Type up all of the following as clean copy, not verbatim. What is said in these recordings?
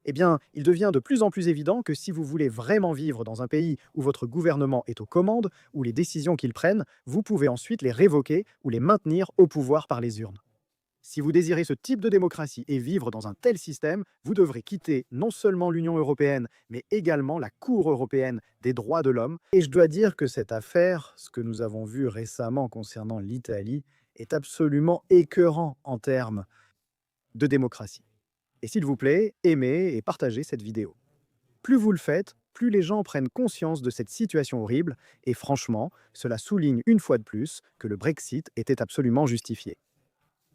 Eh bien, il devient de plus en plus évident que si vous voulez vraiment vivre dans un pays où votre gouvernement est aux commandes, où les décisions qu'ils prennent, vous pouvez ensuite les révoquer ou les maintenir au pouvoir par les urnes. Si vous désirez ce type de démocratie et vivre dans un tel système, vous devrez quitter non seulement l'Union européenne, mais également la Cour européenne des droits de l'homme. Et je dois dire que cette affaire, ce que nous avons vu récemment concernant l'Italie, est absolument écœurant en termes de démocratie. Et s'il vous plaît, aimez et partagez cette vidéo. Plus vous le faites, plus les gens prennent conscience de cette situation horrible, et franchement, cela souligne une fois de plus que le Brexit était absolument justifié.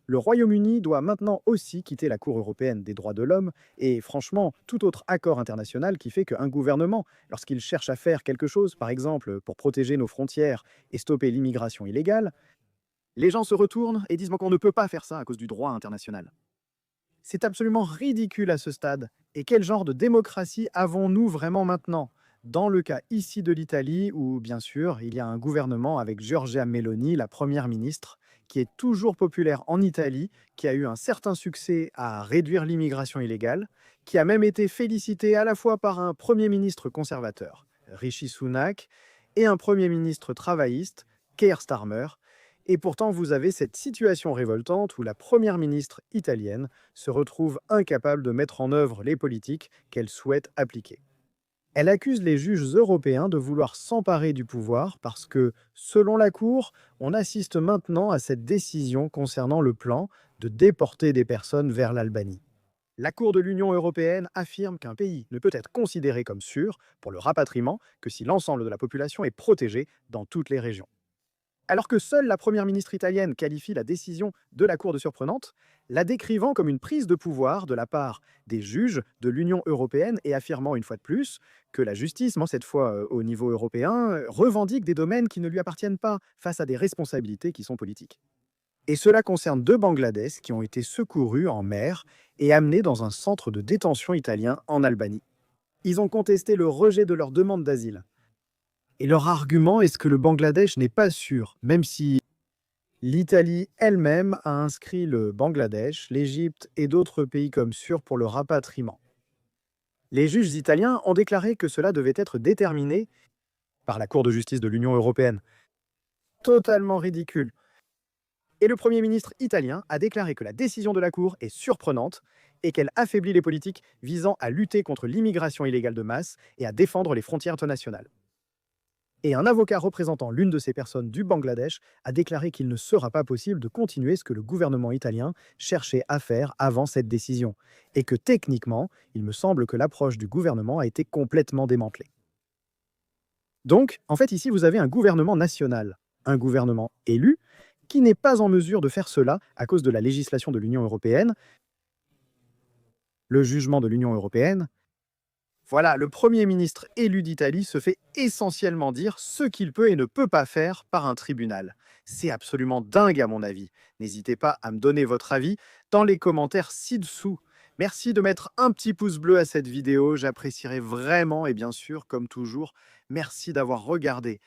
Le Royaume-Uni doit maintenant aussi quitter la Cour européenne des droits de l'homme et franchement, tout autre accord international qui fait qu'un gouvernement, lorsqu'il cherche à faire quelque chose, par exemple pour protéger nos frontières et stopper l'immigration illégale, les gens se retournent et disent qu'on ne peut pas faire ça à cause du droit international. C'est absolument ridicule à ce stade. Et quel genre de démocratie avons-nous vraiment maintenant? Dans le cas ici de l'Italie, où bien sûr, il y a un gouvernement avec Giorgia Meloni, la première ministre, qui est toujours populaire en Italie, qui a eu un certain succès à réduire l'immigration illégale, qui a même été félicité à la fois par un premier ministre conservateur, Rishi Sunak, et un premier ministre travailliste, Keir Starmer. Et pourtant, vous avez cette situation révoltante où la première ministre italienne se retrouve incapable de mettre en œuvre les politiques qu'elle souhaite appliquer. Elle accuse les juges européens de vouloir s'emparer du pouvoir parce que, selon la Cour, on assiste maintenant à cette décision concernant le plan de déporter des personnes vers l'Albanie. La Cour de l'Union européenne affirme qu'un pays ne peut être considéré comme sûr pour le rapatriement que si l'ensemble de la population est protégée dans toutes les régions. Alors que seule la première ministre italienne qualifie la décision de la Cour de surprenante, la décrivant comme une prise de pouvoir de la part des juges de l'Union européenne et affirmant une fois de plus que la justice, cette fois au niveau européen, revendique des domaines qui ne lui appartiennent pas face à des responsabilités qui sont politiques. Et cela concerne deux Bangladais qui ont été secourus en mer et amenés dans un centre de détention italien en Albanie. Ils ont contesté le rejet de leur demande d'asile. Et leur argument est que le Bangladesh n'est pas sûr, même si l'Italie elle-même a inscrit le Bangladesh, l'Égypte et d'autres pays comme sûrs pour le rapatriement. Les juges italiens ont déclaré que cela devait être déterminé par la Cour de justice de l'Union européenne. Totalement ridicule. Et le Premier ministre italien a déclaré que la décision de la Cour est surprenante et qu'elle affaiblit les politiques visant à lutter contre l'immigration illégale de masse et à défendre les frontières internationales. Et un avocat représentant l'une de ces personnes du Bangladesh a déclaré qu'il ne sera pas possible de continuer ce que le gouvernement italien cherchait à faire avant cette décision, et que techniquement, il me semble que l'approche du gouvernement a été complètement démantelée. Donc, en fait, ici, vous avez un gouvernement national, un gouvernement élu, qui n'est pas en mesure de faire cela à cause de la législation de l'Union européenne, le jugement de l'Union européenne. Voilà, le Premier ministre élu d'Italie se fait essentiellement dire ce qu'il peut et ne peut pas faire par un tribunal. C'est absolument dingue à mon avis. N'hésitez pas à me donner votre avis dans les commentaires ci-dessous. Merci de mettre un petit pouce bleu à cette vidéo, j'apprécierais vraiment et bien sûr, comme toujours, merci d'avoir regardé.